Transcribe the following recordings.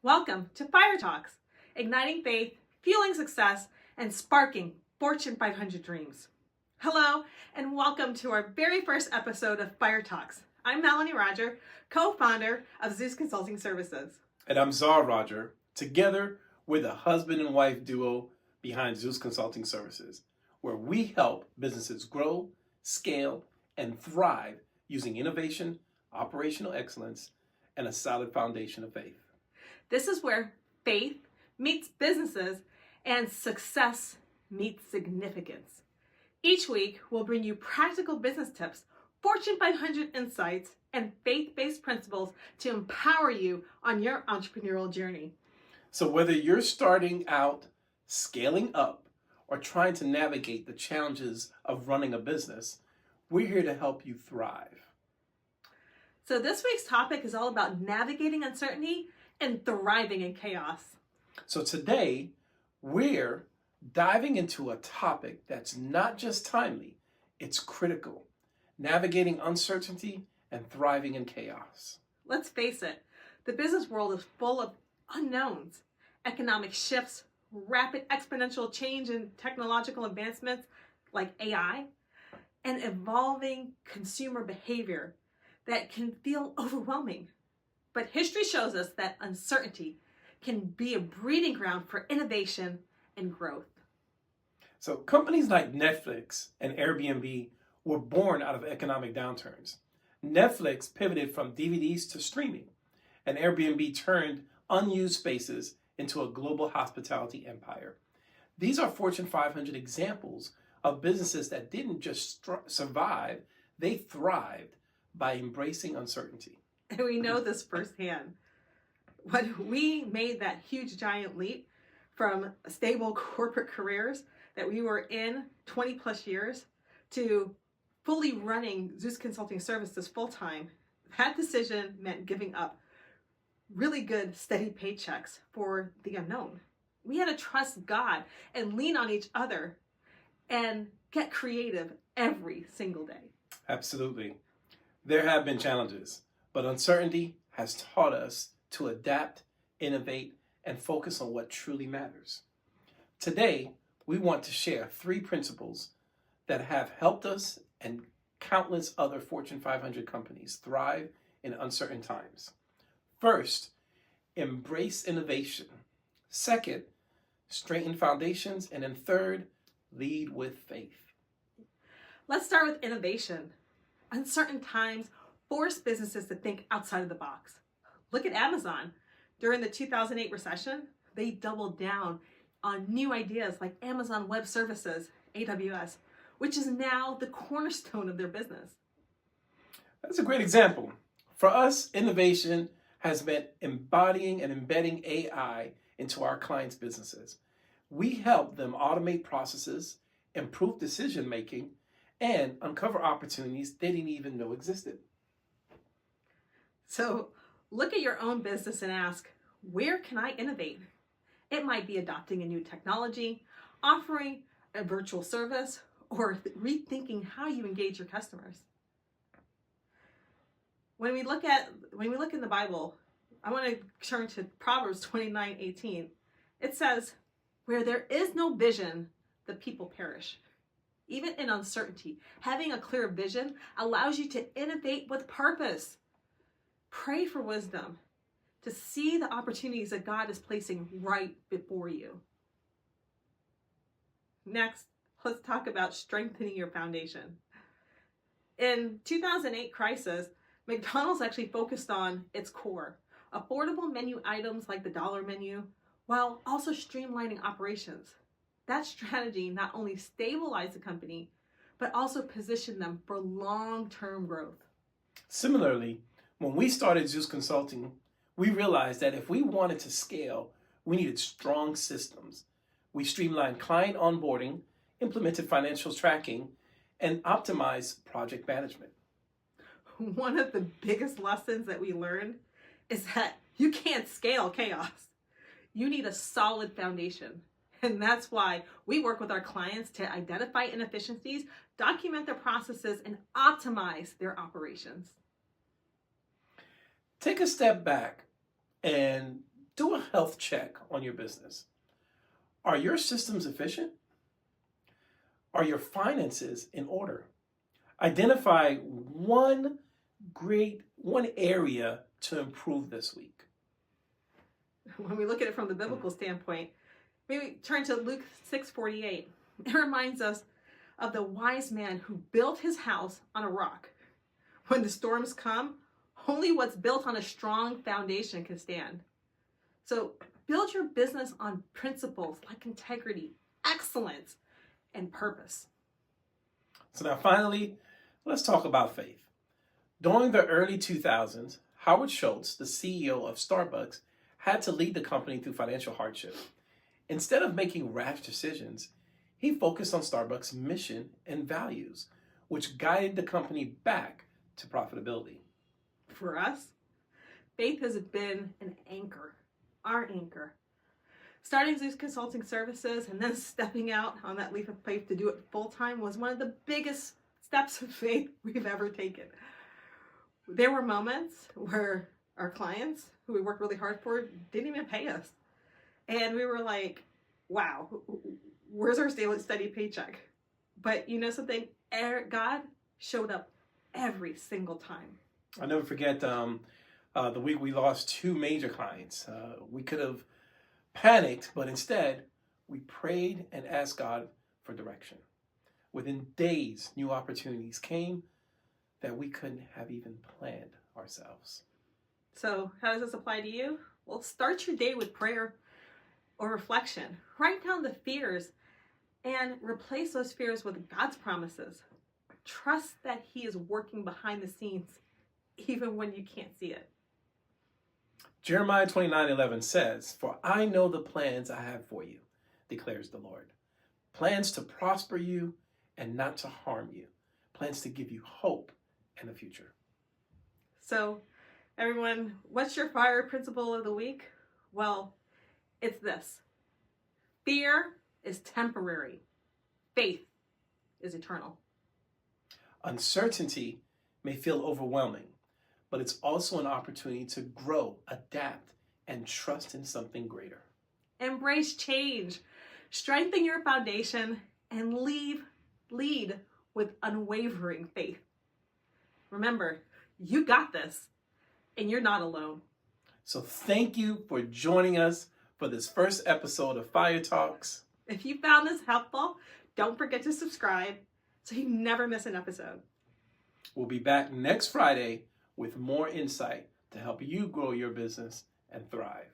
Welcome to Fire Talks, igniting faith, fueling success, and sparking Fortune 500 dreams. Hello, and welcome to our very first episode of Fire Talks. I'm Melanie Roger, co-founder of Zeus Consulting Services. And I'm Czar Roger. Together, we're the husband and wife duo behind Zeus Consulting Services, where we help businesses grow, scale, and thrive using innovation, operational excellence, and a solid foundation of faith. This is where faith meets businesses and success meets significance. Each week, we'll bring you practical business tips, Fortune 500 insights, and faith-based principles to empower you on your entrepreneurial journey. So whether you're starting out, scaling up, or trying to navigate the challenges of running a business, we're here to help you thrive. So this week's topic is all about navigating uncertainty and thriving in chaos. So today, we're diving into a topic that's not just timely, it's critical. Navigating uncertainty and thriving in chaos. Let's face it, the business world is full of unknowns, economic shifts, rapid exponential change in technological advancements like AI, and evolving consumer behavior that can feel overwhelming. But history shows us that uncertainty can be a breeding ground for innovation and growth. So companies like Netflix and Airbnb were born out of economic downturns. Netflix pivoted from DVDs to streaming, and Airbnb turned unused spaces into a global hospitality empire. These are Fortune 500 examples of businesses that didn't just survive, they thrived by embracing uncertainty. And we know this firsthand. When we made that huge giant leap from stable corporate careers that we were in 20 plus years to fully running Zeus Consulting Services full-time, that decision meant giving up really good, steady paychecks for the unknown. We had to trust God and lean on each other and get creative every single day. Absolutely. There have been challenges, but uncertainty has taught us to adapt, innovate, and focus on what truly matters. Today, we want to share 3 principles that have helped us and countless other Fortune 500 companies thrive in uncertain times. First, embrace innovation. Second, strengthen foundations. And then third, lead with faith. Let's start with innovation. Uncertain times force businesses to think outside of the box. Look at Amazon. During the 2008 recession, they doubled down on new ideas like Amazon Web Services, AWS, which is now the cornerstone of their business. That's a great example. For us, innovation has meant embodying and embedding AI into our clients' businesses. We help them automate processes, improve decision making, and uncover opportunities they didn't even know existed. So look at your own business and ask, where can I innovate? It might be adopting a new technology, offering a virtual service, or rethinking how you engage your customers. When we look in the Bible, I want to turn to Proverbs 29:18. It says, where there is no vision, the people perish. Even in uncertainty, having a clear vision allows you to innovate with purpose. Pray for wisdom to see the opportunities that God is placing right before you. Next, let's talk about strengthening your foundation. In 2008 crisis, McDonald's actually focused on its core, affordable menu items like the dollar menu, while also streamlining operations. That strategy not only stabilized the company, but also positioned them for long-term growth. Similarly, when we started Zeus Consulting, we realized that if we wanted to scale, we needed strong systems. We streamlined client onboarding, implemented financial tracking, and optimized project management. One of the biggest lessons that we learned is that you can't scale chaos. You need a solid foundation. And that's why we work with our clients to identify inefficiencies, document their processes, and optimize their operations. Take a step back and Do a health check on your business. Are your systems efficient? Are your finances in order? Identify one area to improve this week. When we look at it from the biblical standpoint, maybe turn to Luke 6:48. It reminds us of the wise man who built his house on a rock. When the storms come, only what's built on a strong foundation can stand. So build your business on principles like integrity, excellence, and purpose. So now finally, let's talk about faith. During the early 2000s, Howard Schultz, the CEO of Starbucks, had to lead the company through financial hardship. Instead of making rash decisions, he focused on Starbucks' mission and values, which guided the company back to profitability. For us, faith has been an anchor, our anchor. Starting Zeus Consulting Services and then stepping out on that leap of faith to do it full time was one of the biggest steps of faith we've ever taken. There were moments where our clients, who we worked really hard for, didn't even pay us. And we were like, wow, where's our steady paycheck? But you know something? God showed up every single time. I'll never forget the week we lost 2 major clients. We could have panicked, but instead we prayed and asked God for direction. Within days, new opportunities came that we couldn't have even planned ourselves. So how does this apply to you? Well, start your day with prayer or reflection. Write down the fears and replace those fears with God's promises. Trust that He is working behind the scenes, even when you can't see it. Jeremiah 29:11 says, "For I know the plans I have for you, declares the Lord. Plans to prosper you and not to harm you. Plans to give you hope and a future." So, everyone, what's your fire principle of the week? Well, it's this. Fear is temporary. Faith is eternal. Uncertainty may feel overwhelming, but it's also an opportunity to grow, adapt, and trust in something greater. Embrace change. Strengthen your foundation and lead with unwavering faith. Remember, you got this, and you're not alone. So thank you for joining us for this first episode of Fire Talks. If you found this helpful, don't forget to subscribe so you never miss an episode. We'll be back next Friday with more insight to help you grow your business and thrive.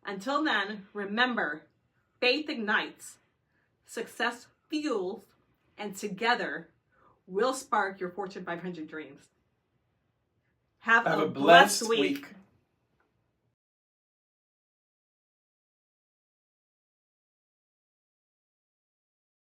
Until then, remember, faith ignites, success fuels, and together we'll spark your Fortune 500 dreams. Have a blessed week.